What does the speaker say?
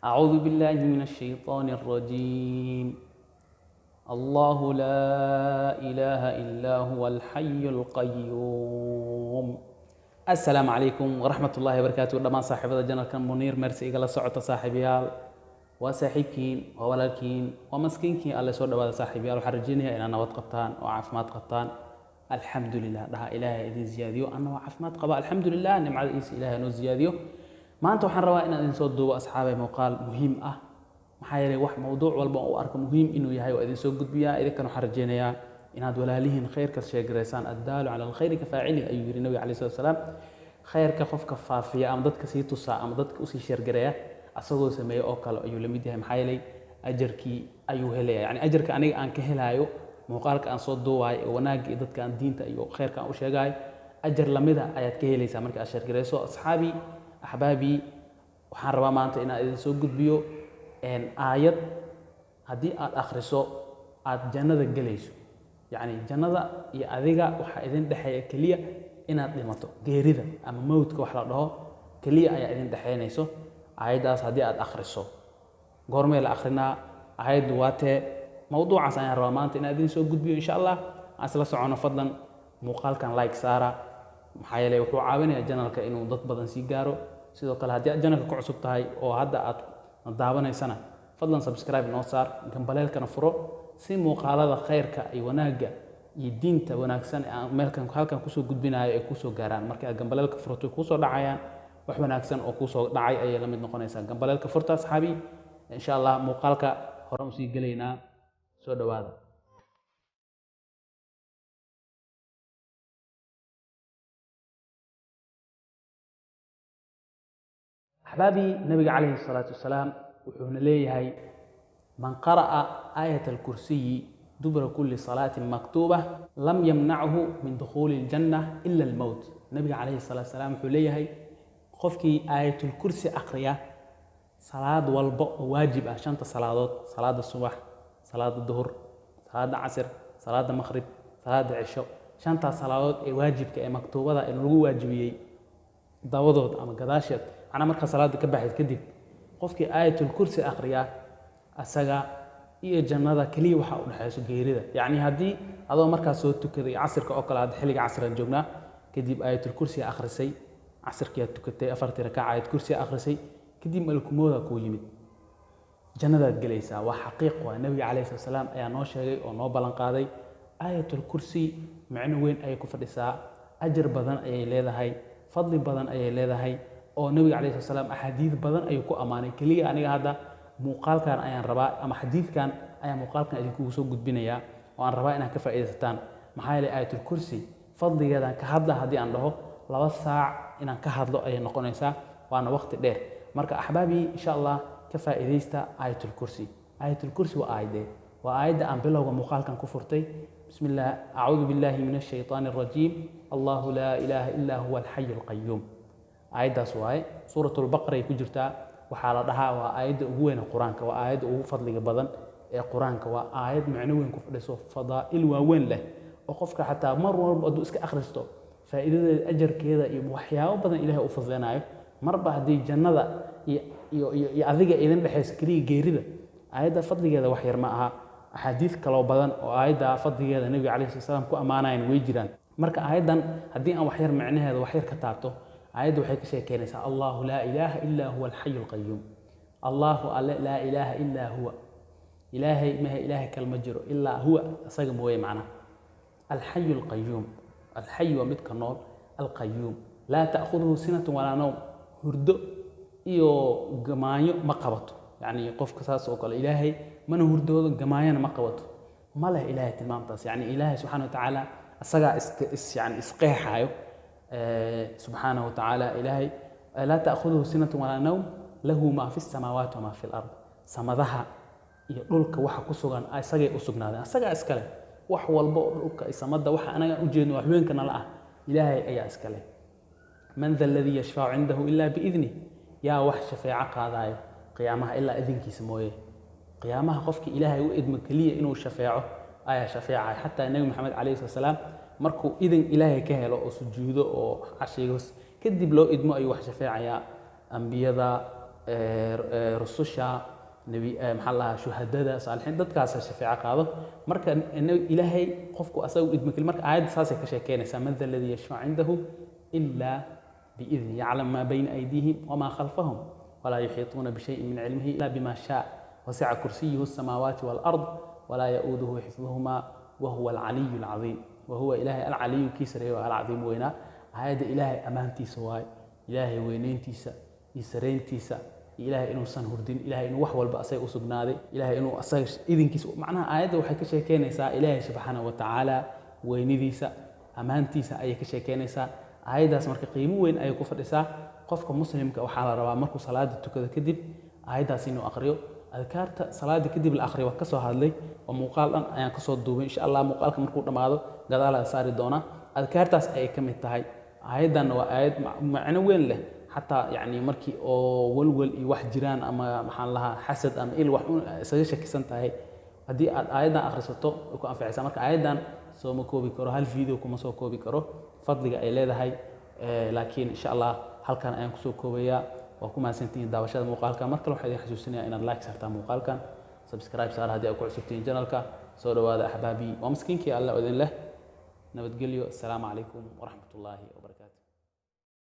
أعوذ بالله من الشيطان الرجيم. الله لا إله إلا هو الحي القيوم. السلام عليكم ورحمة الله وبركاته. دمان صاحبة جنرال كان منير مرسي قال سعودة صاحبيال وصاحبكين وولالكين ومسكينكين الله سود هذا صاحبيال وحرجينها إن أنا وتقطان وعافمات قطان. الحمد لله لها إله إذن زياديو أنا وعافمات قبا الحمد لله نعم على إيس إله إنه زياديو ما أنتوا حنروا إن إذن صدوا أصحابي مقال مهم maxaa yeelay wax mowduuc walba oo arko muhiim inuu yahay oo idin soo gudbiyaa idinkana waxaan rajeynayaa inaad walaalihiin khayrka sheegareysaan addaalu cala alkhayri ka faacili ayuu yidhi nabiga calayhi salatu wasalaam khayrka qofka faafiya ama dadka sii tusaa ama dadka usii sheergareeya asagoo sameeya oo kale ayuu la mid yahay maxaa yeelay ajarkii ayuu helaya yacni ajarka aniga aan ka helaayo muuqaalka aan soo duuwaay ee wanaagga iyo dadka aan diinta iyo khayrka aan u sheegaayo ajar lamida ayaad ka helaysaa marka aad sheergareyso asxaabii axbaabii waxaan rabaa maanta inaan idin soo gudbiyo aayad haddii aad akhriso aad jannada gelayso yacni jannada iyo adiga waxaa idin dhexeeya keliya inaad dhimato geerida ama mowdka wax la dhaho keliya ayaa idin dhexeynayso aayaddaas haddii aad akhriso goormee la akhrinaa aayaddu waa tee mowduucaas ayaan rabaa maanta inaan idin soo gudbiyo insha allah aan isla socono fadlan muuqaalkan like saara maxaa yeelay wuxuu caawinayaa janalka inuu dad badan sii gaaro sidoo kale haddii aad janalka ku cusub tahay oo hadda aad daawaneysana fadlan subscribe noo saar gambaleelkana furo si muuqaalada khayrka iyo wanaagga iyo diinta wanaagsan ee aan halkan kusoo gudbinayo ay kusoo gaaraan marka aad gambaleelka furto kusoo dhacayaan wax wanaagsan oo kusoo dhacay ayay la mid noqonaysaa gambaleelka furta asxaabi insha allah muuqaalka hore usii gelaynaa soo dhawaada أحبابي النبي عليه الصلاة والسلام وحنا ليه من قرأ آية الكرسي دبر كل صلاة مكتوبة لم يمنعه من دخول الجنة إلا الموت. النبي عليه الصلاة والسلام حليه قفكي آية الكرسي أقرية صلاة والبق واجبة شنطة صلوات صلاة الصبح صلاة الظهر صلاة العصر صلاة المغرب صلاة العشاء شنطة صلوات واجب كمكتوبة إنه واجبية داودود أما قداشت أنا مركز صلاة كبحث كدب قفك آية الكرسي أقريا أسجع إيه جنة كلي وحاول حيسو جيرده يعني هدي هذا مركز صوت كذي عصر كأكل هذا حلق عصر الجبنة كدب آية الكرسي آخر شيء عصر كي تكتة أفرت ركع آية الكرسي آخر شيء كدب ملكمودا كويمد جنة جليسة وحقيقة والنبي عليه الصلاة والسلام أي نوشة أو نوبلان قاضي آية الكرسي معنى وين أي كفر الساعة أجر بدن أي لذا هاي فضل بدن أي لذا هاي oo nabiga calayhi salaam ahadiid badan ayuu ku amaanay kaliya aniga hadda muuqaalkan ayaan rabaa ama xadiidkan ayaan muuqaalkan idinku soo gudbinayaa oo aan rabaa inaad ka faa'iidaysataan maxaa yeelay aayatul kursi fadligeedan ka hadla haddii aan dhaho 2 saac inaan ka hadlo ayay noqonaysaa waana waqti dheer marka axbaabi insha allah ka faa'iidaysta aayatul kursi waa aayadda aan bilowga muuqaalkan ku furtay bismillah a'uudu billahi minash shaitaanir rajiim allahu laa ilaaha illaa huwa al-hayyul qayyuum aayaddaas waaye suuratul baqara ay ku jirtaa waxaa la dhahaa waa aayadda ugu weyn ee quraanka waa aayadda ugu fadliga badan ee quraanka waa aayad macno weyn ku fadhiso fadaa'il waaweyn leh oo qofka xataa mar walba hadduu iska akhristo faa'iidadeeda ajarkeeda iyo waxyaabo badan ilaahay u fadleenaayo marba haddii jannada iyo adiga idin dhexaysa keliya geerida aayadda fadligeeda wax yar ma aha axaadiis kaloo badan oo aayadda fadligeeda nabiga calayhi salaam ku ammaanayaan way jiraan marka aayaddan haddii aan wax yar macnaheeda wax yar ka taabto آيات وحيك شيء كنيسة الله لا إله إلا هو الحي القيوم الله لا إله إلا هو إلهي ما هي إله كالمجر إلا هو صقم هو معنا الحي القيوم الحي ومتك النور القيوم لا تأخذه سنة ولا نوم هردو إيو جمايو مقبته يعني قف قصاص وقال إلهي من هردو جماينا مقبته ما له إله تمام تاس يعني إله سبحانه وتعالى الصقع يعني إسقيح هايو سبحانه وتعالى إلهي لا تأخذه سنة ولا نوم له ما في السماوات وما في الأرض سمدها يقولك وحا كسوغان أي سجى أسوغنا سجى أسكله وح والبو لك سمد وحا أنا أجين وحوين كنا لا إلهي أي أسكله من ذا الذي يشفع عنده إلا بإذنه يا وح شفيع قاضي قيامها إلا إذنك سمويه قيامها قفك إلهي وإذن كلية إنه شفيعه آية شفيعة حتى النبي محمد عليه الصلاة والسلام markuu idin ilaahay ka helo oo sujuudo oo cashigoos kadib loo idmo ay wax shafeecaya ambiyada rususha nabi maxaa lahaa shuhadada saalixiin dadkaas shafeeco qaado marka ilaahay qofku asagu idmikil marka aayadda saasay ka sheekeynaysaa man dha alladii yashfacu cindahu ila biidni yaclam maa bayna aydiihim wamaa khalfahum walaa yuxiituuna bishayin min cilmihi ila bima shaa wasica kursiyuhu الsamaawaati wاlard walaa yauuduhu xifduhumaa wahuwa alcaliyu alcadiim wahuwa ilaahay alcaliyu kii sareeyo alcadiim weynaa aayadda ilaahay ammaantiisa waaye ilaahay weynayntiisa iyo sareyntiisa ilaahay inuusan hurdin ilaahay inuu wax walba asaga u sugnaaday ilaahay inuu asaga idinkiisa macnaha aayadda waxay ka sheekeynaysaa ilaahay subxaanahu wa tacaala weynidiisa ammaantiisa ayay ka sheekeynaysaa aayaddaas marka qiimo weyn ayay ku fadhisaa qofka muslimka waxaa la rabaa markuu salaada tukado kadib aayaddaas inuu aqriyo adkaarta salaada kadib la aqriyo waa ka soo hadlay oo muuqaal dhan ayaan ka soo duubay insha allah muuqaalka markuu dhammaado gadaalaa saari doonaa adkaartaas ayay ka mid tahay aayaddanna waa aayad macno weyn leh حتى يعني مركي أو ولول يوح جيران أما محل لها حسد أما إيه الوح سجش كسنت هاي هدي أيضا آخر سطو يكون في عسى مرك أيضا سو مكوبي كرو هالفيديو كم سو كوبي كرو فضل جاي له هاي لكن إن شاء الله هل كان أيام كسو كوبيا وكم سنتين دعوة مقال كان مرك لو حد يحسسني إن اللايك سرتا مقال كان سبسكرايب صار هدي أكو سبتين جنال كا سو هذا أحبابي ومسكين كي الله أذن له نبتقول السلام عليكم ورحمة الله وبركاته.